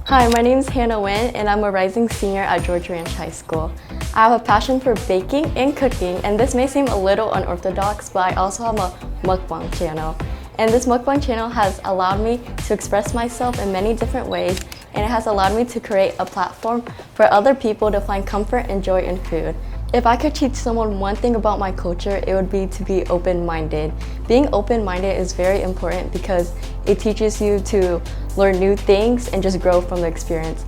Hi, my name is Hannah Wyn, and I'm a rising senior at George Ranch High School. I have a passion for baking and cooking, and this may seem a little unorthodox, but I also have a mukbang channel. And this mukbang channel has allowed me to express myself in many different ways, and it has allowed me to create a platform for other people to find comfort and joy in food. If I could teach someone one thing about my culture, it would be to be open-minded. Being open-minded is very important because it teaches you to learn new things and just grow from the experience.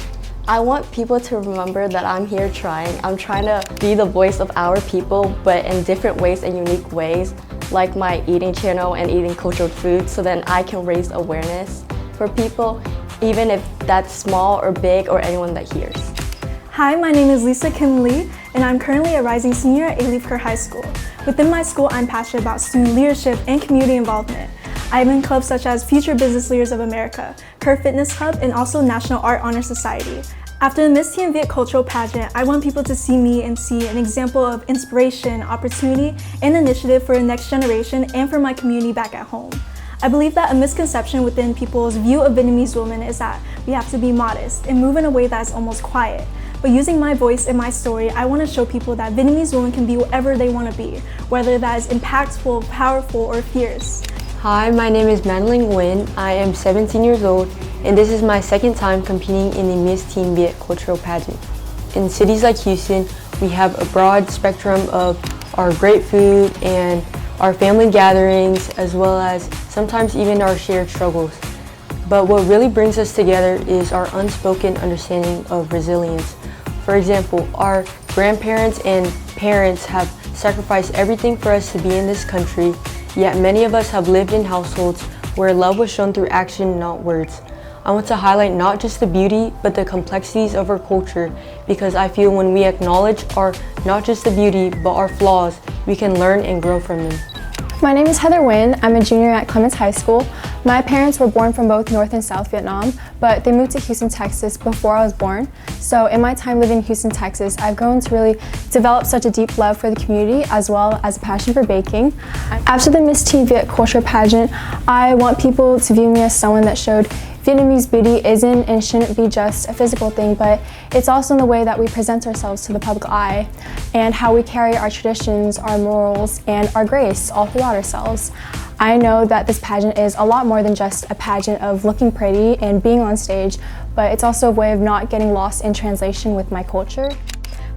I want people to remember that I'm here trying. I'm trying to be the voice of our people, but in different ways and unique ways, like my eating channel and eating cultural food, so then I can raise awareness for people, even if that's small or big or anyone that hears. Hi, my name is Lisa Kim Lee, and I'm currently a rising senior at Alief Kerr High School. Within my school, I'm passionate about student leadership and community involvement. I'm in clubs such as Future Business Leaders of America, Kerr Fitness Club, and also National Art Honor Society. After the Miss Teen Viet cultural pageant, I want people to see me and see an example of inspiration, opportunity, and initiative for the next generation and for my community back at home. I believe that a misconception within people's view of Vietnamese women is that we have to be modest and move in a way that is almost quiet. But using my voice and my story, I want to show people that Vietnamese women can be whatever they want to be, whether that is impactful, powerful, or fierce. Hi, my name is Maline Wyn. I am 17 years old, and this is my second time competing in the Miss Teen Viet cultural pageant. In cities like Houston, we have a broad spectrum of our great food and our family gatherings, as well as sometimes even our shared struggles. But what really brings us together is our unspoken understanding of resilience. For example, our grandparents and parents have sacrificed everything for us to be in this country, yet many of us have lived in households where love was shown through action, not words. I want to highlight not just the beauty, but the complexities of our culture, because I feel when we acknowledge not just the beauty, but our flaws, we can learn and grow from them. My name is Heather Wyn. I'm a junior at Clements High School. My parents were born from both North and South Vietnam, but they moved to Houston, Texas before I was born. So in my time living in Houston, Texas, I've grown to really develop such a deep love for the community as well as a passion for baking. After the Miss Teen Viet culture pageant, I want people to view me as someone that showed Vietnamese beauty isn't and shouldn't be just a physical thing, but it's also in the way that we present ourselves to the public eye and how we carry our traditions, our morals, and our grace all throughout ourselves. I know that this pageant is a lot more than just a pageant of looking pretty and being on stage, but it's also a way of not getting lost in translation with my culture.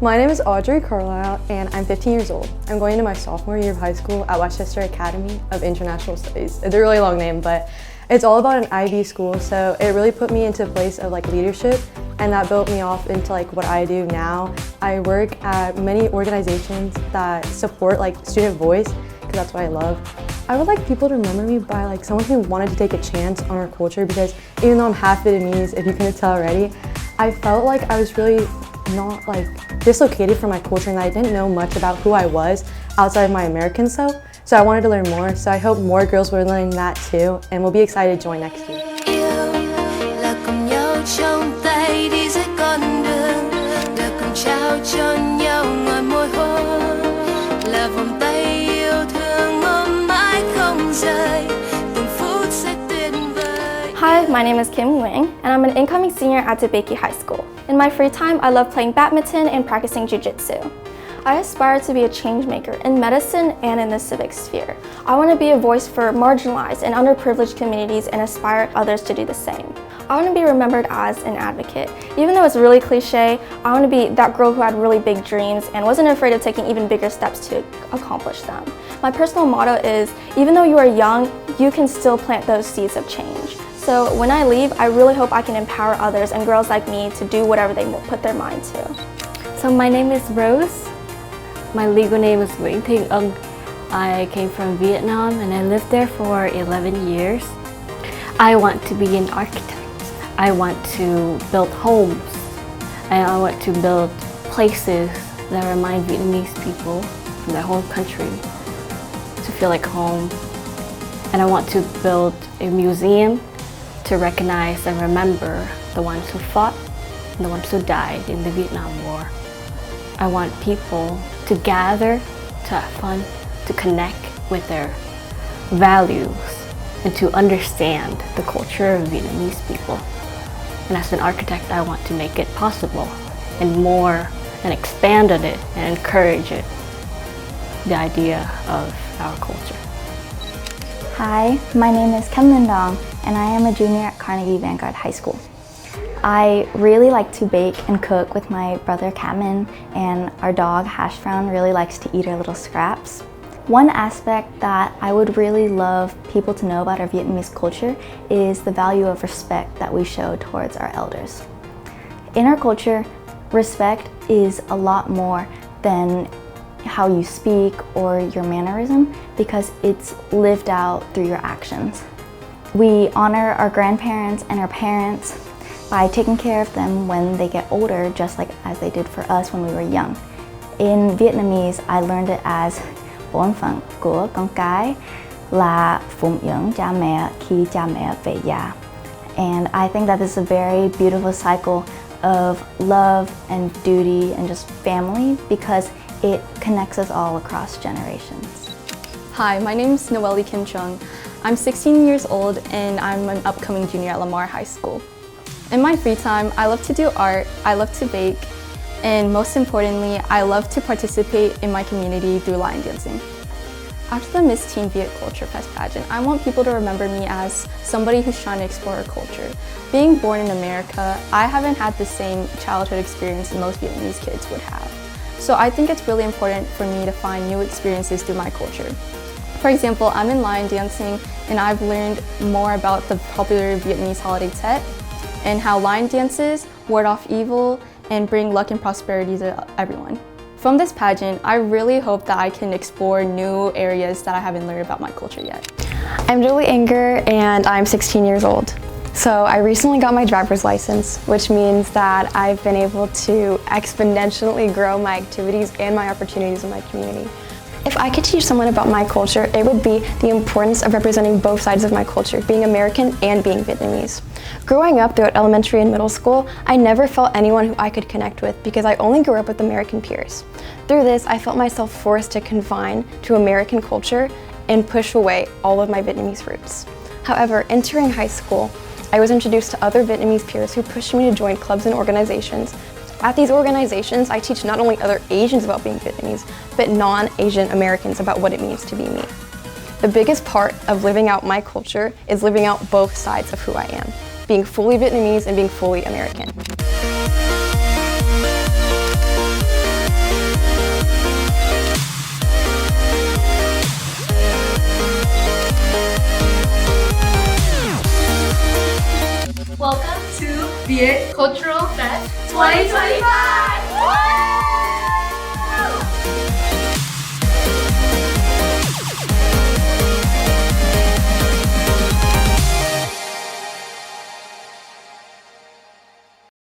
My name is Audrey Carlile, and I'm 15 years old. I'm going into my sophomore year of high school at Westchester Academy of International Studies. It's a really long name, but it's all about an IB school, so it really put me into a place of leadership, and that built me off into what I do now. I work at many organizations that support student voice, because that's what I love. I would like people to remember me by someone who wanted to take a chance on our culture, because even though I'm half Vietnamese, if you couldn't tell already, I felt like I was really not dislocated from my culture and that I didn't know much about who I was outside of my American self. So I wanted to learn more, so I hope more girls will learn that too, and we'll be excited to join next year. Hi, my name is Kim Wing, and I'm an incoming senior at DeBakey High School. In my free time, I love playing badminton and practicing jiu-jitsu. I aspire to be a change maker in medicine and in the civic sphere. I want to be a voice for marginalized and underprivileged communities and aspire others to do the same. I want to be remembered as an advocate. Even though it's really cliche, I want to be that girl who had really big dreams and wasn't afraid of taking even bigger steps to accomplish them. My personal motto is, even though you are young, you can still plant those seeds of change. So when I leave, I really hope I can empower others and girls like me to do whatever they put their mind to. So my name is Rose. My legal name is Nguyễn Thị Ung. I came from Vietnam and I lived there for 11 years. I want to be an architect. I want to build homes. And I want to build places that remind Vietnamese people from their whole country to feel like home. And I want to build a museum to recognize and remember the ones who fought and the ones who died in the Vietnam War. I want people to gather, to have fun, to connect with their values, and to understand the culture of Vietnamese people. And as an architect, I want to make it possible and more, and expand on it and encourage it, the idea of our culture. Hi, my name is Kim Linh Dong, and I am a junior at Carnegie Vanguard High School. I really like to bake and cook with my brother Cameron, and our dog Hash Brown really likes to eat our little scraps. One aspect that I would really love people to know about our Vietnamese culture is the value of respect that we show towards our elders. In our culture, respect is a lot more than how you speak or your mannerism, because it's lived out through your actions. We honor our grandparents and our parents by taking care of them when they get older, just like as they did for us when we were young. In Vietnamese, I learned it as bổn phận của con cái là phụng dưỡng cha mẹ khi cha mẹ về già. And I think that this is a very beautiful cycle of love and duty and just family, because it connects us all across generations. Hi, my name is Noelle Chung. I'm 16 years old and I'm an upcoming junior at Lamar High School. In my free time, I love to do art, I love to bake, and most importantly, I love to participate in my community through line dancing. After the Miss Teen Viet Culture Fest pageant, I want people to remember me as somebody who's trying to explore our culture. Being born in America, I haven't had the same childhood experience most Vietnamese kids would have. So I think it's really important for me to find new experiences through my culture. For example, I'm in line dancing and I've learned more about the popular Vietnamese holiday Tet and how line dances ward off evil and bring luck and prosperity to everyone. From this pageant, I really hope that I can explore new areas that I haven't learned about my culture yet. I'm Jolie Anger and I'm 16 years old. So I recently got my driver's license, which means that I've been able to exponentially grow my activities and my opportunities in my community. If I could teach someone about my culture, it would be the importance of representing both sides of my culture, being American and being Vietnamese. Growing up throughout elementary and middle school, I never felt anyone who I could connect with because I only grew up with American peers. Through this, I felt myself forced to confine to American culture and push away all of my Vietnamese roots. However, entering high school, I was introduced to other Vietnamese peers who pushed me to join clubs and organizations. At these organizations, I teach not only other Asians about being Vietnamese, but non-Asian Americans about what it means to be me. The biggest part of living out my culture is living out both sides of who I am, being fully Vietnamese and being fully American. Welcome to Viet Cultural Fest 2025!